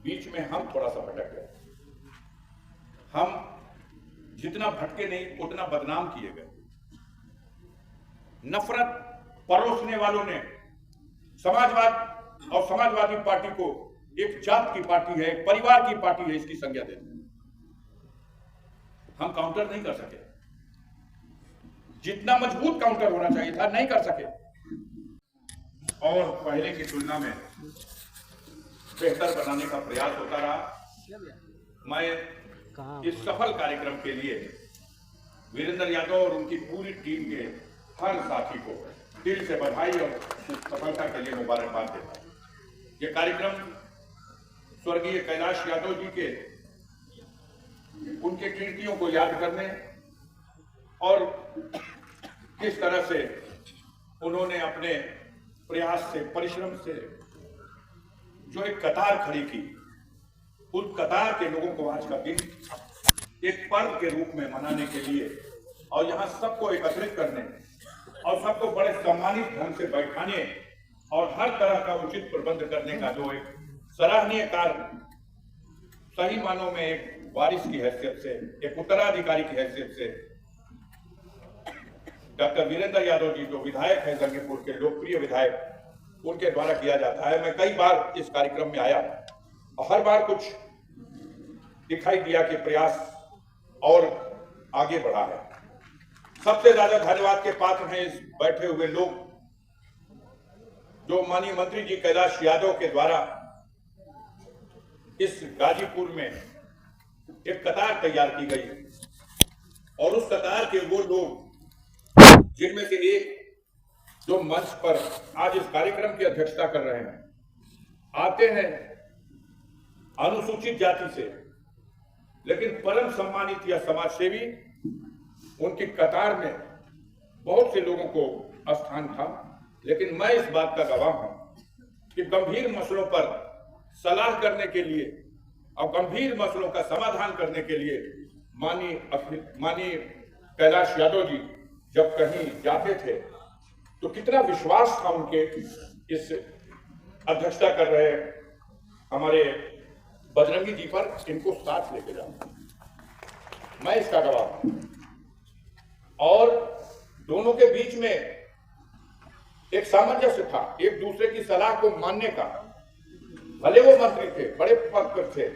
बीच में हम थोड़ा सा भटक गए। हम जितना भटके नहीं उतना बदनाम किए गए। नफरत परोसने वालों ने समाजवाद और समाजवादी पार्टी को एक जात की पार्टी है, एक परिवार की पार्टी है, इसकी संज्ञा देते हैं। हम काउंटर नहीं कर सके, जितना मजबूत काउंटर होना चाहिए था नहीं कर सके, और पहले की तुलना में बेहतर बनाने का प्रयास होता रहा। मैं इस सफल कार्यक्रम के लिए वीरेंद्र यादव और उनकी पूरी टीम के हर साथी को दिल से बधाई और सफलता के लिए मुबारकबाद देता हूं। ये कार्यक्रम स्वर्गीय कैलाश यादव जी के उनके कीर्तियों को याद करने और किस तरह से उन्होंने अपने प्रयास से, परिश्रम से जो एक कतार खड़ी की, उस कतार के लोगों को आज का दिन एक पर्व के रूप में मनाने के लिए और यहाँ सबको एकत्रित करने और सबको बड़े सम्मानित ढंग से बैठाने और हर तरह का उचित प्रबंध करने का जो एक सराहनीय कार्य, सही मानों में एक वारिस की हैसियत से, एक उत्तराधिकारी की हैसियत से डॉक्टर वीरेंद्र यादव जी जो विधायक है, जंगीपुर के लोकप्रिय विधायक, उनके द्वारा किया जाता है। मैं कई बार इस कार्यक्रम में आया और हर बार कुछ दिखाई दिया कि प्रयास और आगे बढ़ा है। सबसे ज्यादा धन्यवाद के पात्र हैं इस बैठे हुए लोग, जो माननीय मंत्री जी कैलाश यादव के द्वारा इस गाजीपुर में एक कतार तैयार की गई और उस कतार के वो लोग जिनमें से एक जो मंच पर आज इस कार्यक्रम की अध्यक्षता कर रहे हैं, आते हैं अनुसूचित जाति से, लेकिन परम सम्मानित या समाज सेवी, उनकी कतार में बहुत से लोगों को स्थान था। लेकिन मैं इस बात का गवाह हूं कि गंभीर मसलों पर सलाह करने के लिए और गंभीर मसलों का समाधान करने के लिए माननीय कैलाश यादव जी जब कहीं जाते थे तो कितना विश्वास था उनके इस अध्यक्षता कर रहे हमारे बजरंगी जी पर, इनको साथ लेके जाऊं, मैं इसका गवाह हूं। और दोनों के बीच में एक सामंजस्य था, एक दूसरे की सलाह को मानने का। भले वो मंत्री थे, बड़े पद पर थे,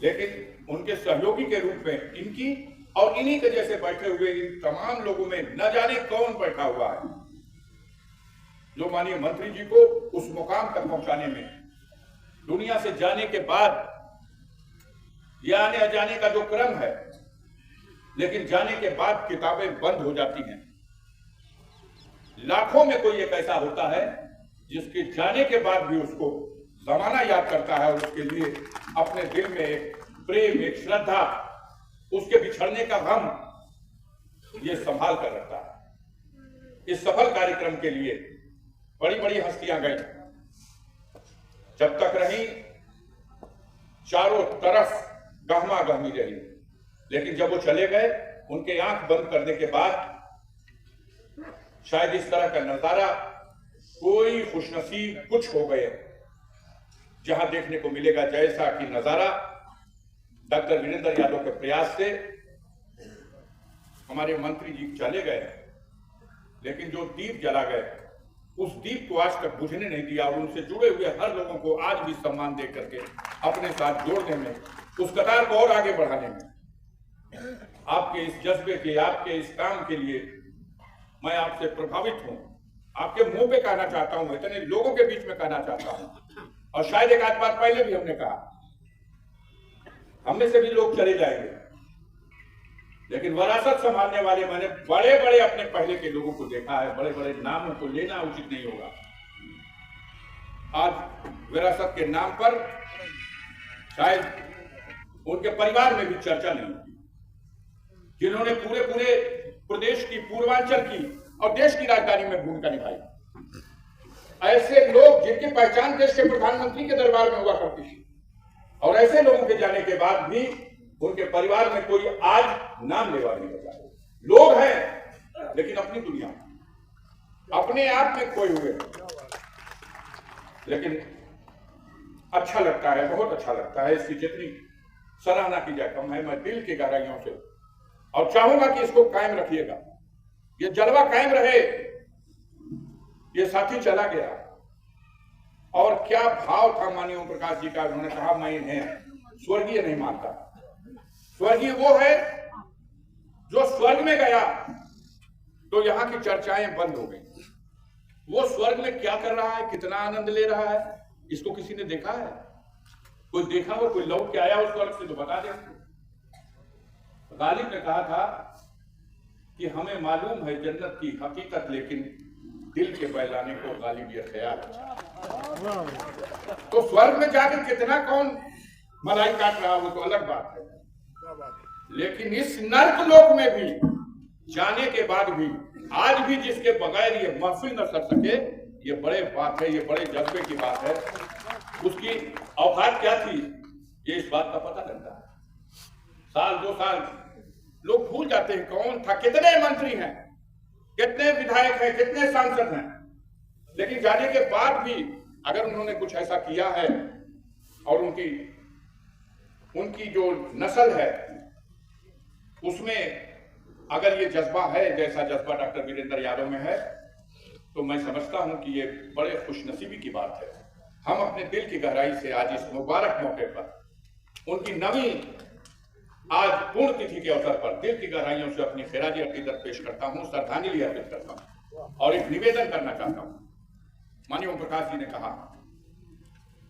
लेकिन उनके सहयोगी के रूप में इनकी और इन्हीं के जैसे बैठे हुए इन तमाम लोगों में न जाने कौन बैठा हुआ है जो माननीय मंत्री जी को उस मुकाम तक पहुंचाने में, दुनिया से जाने के बाद या आने जाने का जो क्रम है, लेकिन जाने के बाद किताबें बंद हो जाती हैं। लाखों में कोई एक ऐसा होता है जिसके जाने के बाद भी उसको जमाना याद करता है और उसके लिए अपने दिल में एक प्रेम, एक श्रद्धा, उसके बिछड़ने का गम ये संभाल कर रखता है। इस सफल कार्यक्रम के लिए बड़ी बड़ी हस्तियां गई, जब तक रही चारों तरफ गहमा गहमी रही, लेकिन जब वो चले गए, उनके आंख बंद करने के बाद शायद इस तरह का नजारा कोई खुशनसीब कुछ हो गए जहां देखने को मिलेगा, जैसा कि नजारा डॉक्टर वीरेंद्र यादव के प्रयास से हमारे मंत्री जी चले गए, लेकिन जो दीप जला गए उस दीप को आज तक बुझने नहीं दिया और उनसे जुड़े हुए हर लोगों को आज भी सम्मान दे करके अपने साथ जोड़ने में, उस कतार को और आगे बढ़ाने में, आपके इस जज्बे के, आपके इस काम के लिए मैं आपसे प्रभावित हूं। आपके मुंह पे कहना चाहता हूं, इतने लोगों के बीच में कहना चाहता हूं, और शायद एक आध बार पहले भी हमने कहा, हमने से भी लोग चले जाएंगे, लेकिन विरासत संभालने वाले मैंने बड़े बड़े अपने पहले के लोगों को देखा है। बड़े बड़े नामों को लेना उचित नहीं होगा। आज विरासत के नाम पर शायद उनके परिवार में भी चर्चा नहीं होती, जिन्होंने पूरे प्रदेश की, पूर्वांचल की और देश की राजधानी में भूमिका निभाई। ऐसे लोग जिनकी पहचान देश के प्रधानमंत्री के दरबार में हुआ करती थी, और ऐसे लोगों के जाने के बाद भी उनके परिवार में कोई आज नाम लेवा नहीं बचा। लोग हैं लेकिन अपनी दुनिया में, अपने आप में खोए हुए। लेकिन अच्छा लगता है, बहुत अच्छा लगता है। इसकी जितनी सराहना की जाए कम है। मैं दिल की गहराइयों से और चाहूंगा कि इसको कायम रखिएगा, ये जलवा कायम रहे। ये साथी चला गया और क्या भाव था माननीय ओम प्रकाश जी का। उन्होंने कहा मैं इन्हें स्वर्गीय नहीं मानता। स्वर्गीय वो है जो स्वर्ग में गया तो यहां की चर्चाएं बंद हो गई। वो स्वर्ग में क्या कर रहा है, कितना आनंद ले रहा है, इसको किसी ने देखा है? कोई देखा हो, कोई लौट के आया उस स्वर्ग से तो बता दे। गालिब ने कहा था कि हमें मालूम है जन्नत की हकीकत, लेकिन दिल के बहलाने को गालिब ये ख्याल। तो स्वर्ग में जाकर कितना कौन मलाई काट रहा, वो तो अलग बात है। लेकिन इस नर्क लोक में भी जाने के बाद भी आज भी जिसके बगैर ये महफिल न सर सके, ये बड़े बात है, ये बड़े जज्बे की बात है। उसकी औकात क्या थी ये इस बात का पता लगता है। साल 2 साल लोग भूल जाते हैं कौन था, कितने मंत्री हैं, कितने विधायक हैं, कितने सांसद हैं, लेकिन जाने के बाद भी अगर उन्होंने कुछ ऐसा किया है और उनकी जो नस्ल है उसमें अगर ये जज्बा है जैसा जज्बा डॉक्टर वीरेंद्र यादव में है, तो मैं समझता हूं कि ये बड़े खुशनसीबी की बात है। हम अपने दिल की गहराई से आज इस मुबारक मौके पर उनकी नवीं आज पूर्ण तिथि के अवसर पर दिल की गहराइयों से अपनी खिराजी अकीदत पेश करता हूं, श्रद्धांजलि अर्पित करता हूं और एक निवेदन करना चाहता हूं। माननीय ओम प्रकाश जी ने कहा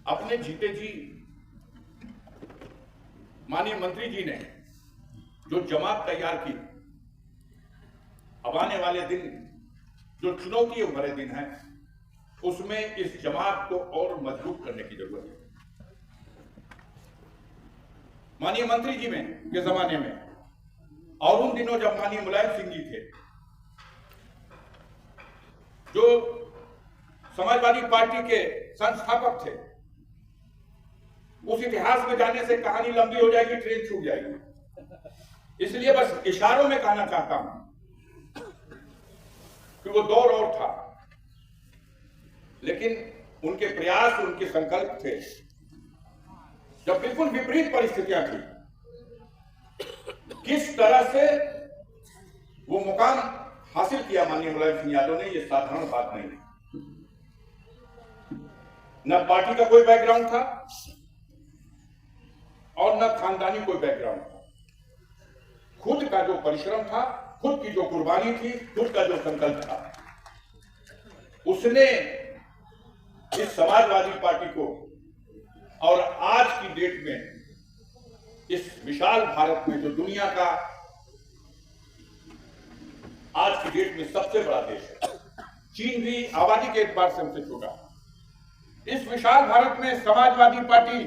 अपने जीते जी माननीय मंत्री जी ने जो जमात तैयार की, अब आने वाले दिन जो चुनौतियों भरे दिन हैं उसमें इस जमात को और मजबूत करने की जरूरत है। माननीय मंत्री जी में के जमाने में और उन दिनों जब माननीय मुलायम सिंह जी थे जो समाजवादी पार्टी के संस्थापक थे, उस इतिहास में जाने से कहानी लंबी हो जाएगी, ट्रेन छूट जाएगी। इसलिए बस इशारों में कहना चाहता हूं कि वो दौर और था, लेकिन उनके प्रयास, उनके संकल्प थे। जब बिल्कुल विपरीत परिस्थितियां थी, किस तरह से वो मुकाम हासिल किया माननीय मुलायम सिंह यादव ने, ये साधारण बात नहीं है। न पार्टी का कोई बैकग्राउंड था और न खानदानी कोई बैकग्राउंड था। खुद का जो परिश्रम था, खुद की जो कुर्बानी थी, खुद का जो संकल्प था, उसने इस समाजवादी पार्टी को और आज की डेट में इस विशाल भारत में जो दुनिया का आज की डेट में सबसे बड़ा देश है, चीन भी आबादी के एतबार से हमसे छोटा, इस विशाल भारत में समाजवादी पार्टी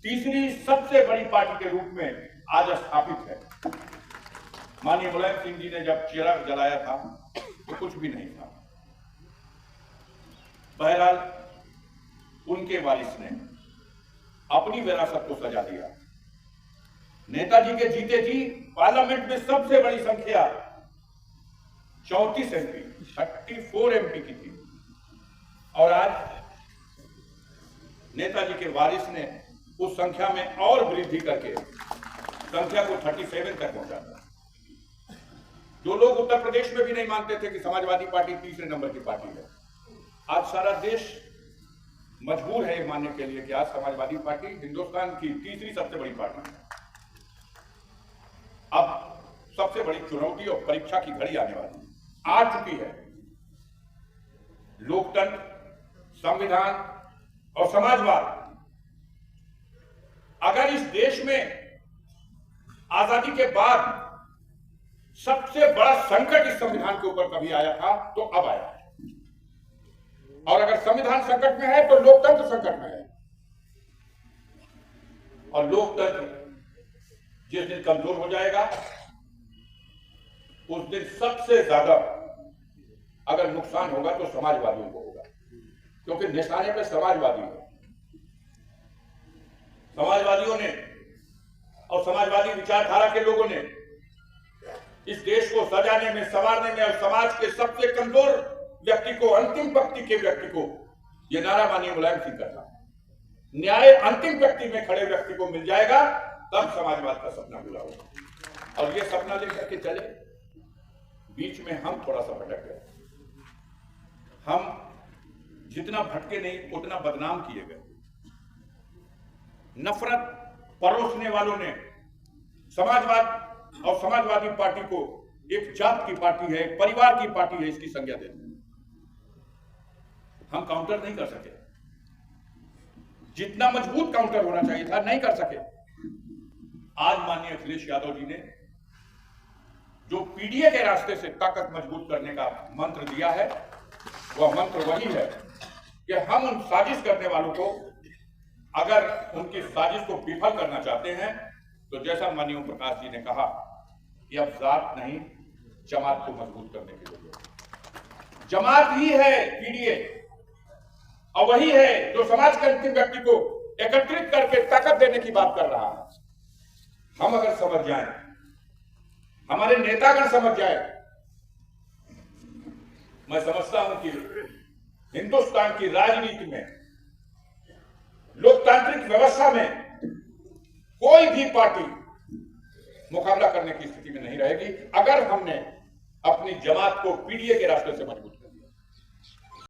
तीसरी सबसे बड़ी पार्टी के रूप में आज स्थापित है। माननीय मुलायम सिंह जी ने जब चिराग जलाया था तो कुछ भी नहीं था। बहरहाल उनके वारिस ने अपनी विरासत को सजा दिया। नेताजी के जीते जी पार्लियामेंट में सबसे बड़ी संख्या 34 MP 34 MP की थी और आज नेताजी के वारिस ने उस संख्या में और वृद्धि करके संख्या को 37 तक पहुंचा दिया। जो लोग उत्तर प्रदेश में भी नहीं मानते थे कि समाजवादी पार्टी तीसरे नंबर की पार्टी है, आज सारा देश मजबूर है ये मानने के लिए कि आज समाजवादी पार्टी हिंदुस्तान की तीसरी सबसे बड़ी पार्टी है। अब सबसे बड़ी चुनौती और परीक्षा की घड़ी आने वाली आ चुकी है। लोकतंत्र, संविधान और समाजवाद, अगर इस देश में आजादी के बाद सबसे बड़ा संकट इस संविधान के ऊपर कभी आया था तो अब आया है, और अगर संविधान संकट में है तो लोकतंत्र संकट में है। और लोकतंत्र जिस दिन कमजोर हो जाएगा उस दिन सबसे ज्यादा अगर नुकसान होगा तो समाजवादियों को होगा, क्योंकि निशाने पे समाजवादी है। समाजवादियों ने और समाजवादी विचारधारा के लोगों ने इस देश को सजाने में, संवारने में और समाज के सबसे कमजोर व्यक्ति को, अंतिम पंक्ति के व्यक्ति को, यह नारा माननीय मुलायम सिंह का था। न्याय अंतिम व्यक्ति में खड़े व्यक्ति को मिल जाएगा, तब समाजवाद का सपना पूरा होगा। और ये सपना लेकर के चले, बीच में हम थोड़ा सा भटक गए। हम जितना भटके नहीं उतना बदनाम किए गए। नफरत परोसने वालों ने समाजवाद और समाजवादी पार्टी को एक जात की पार्टी है, एक परिवार की पार्टी है, इसकी संज्ञा देते हैं। हम काउंटर नहीं कर सके, जितना मजबूत काउंटर होना चाहिए था नहीं कर सके। आज माननीय अखिलेश यादव जी ने जो पीडीए के रास्ते से ताकत मजबूत करने का मंत्र दिया है, वह मंत्र वही है कि हम उन साजिश करने वालों को, अगर उनकी साजिश को विफल करना चाहते हैं, तो जैसा माननीय ओम प्रकाश जी ने कहा कि अब जात नहीं जमात को मजबूत करने की जरूरत है। जमात ही है पीडीए, और वही है जो समाज के अंतिम व्यक्ति को एकत्रित करके ताकत देने की बात कर रहा है। हम अगर समझ जाएं, हमारे नेतागण समझ जाए, मैं समझता हूं कि हिंदुस्तान की राजनीति में, लोकतांत्रिक व्यवस्था में कोई भी पार्टी मुकाबला करने की स्थिति में नहीं रहेगी, अगर हमने अपनी जमात को पीडीए के रास्ते से मजबूत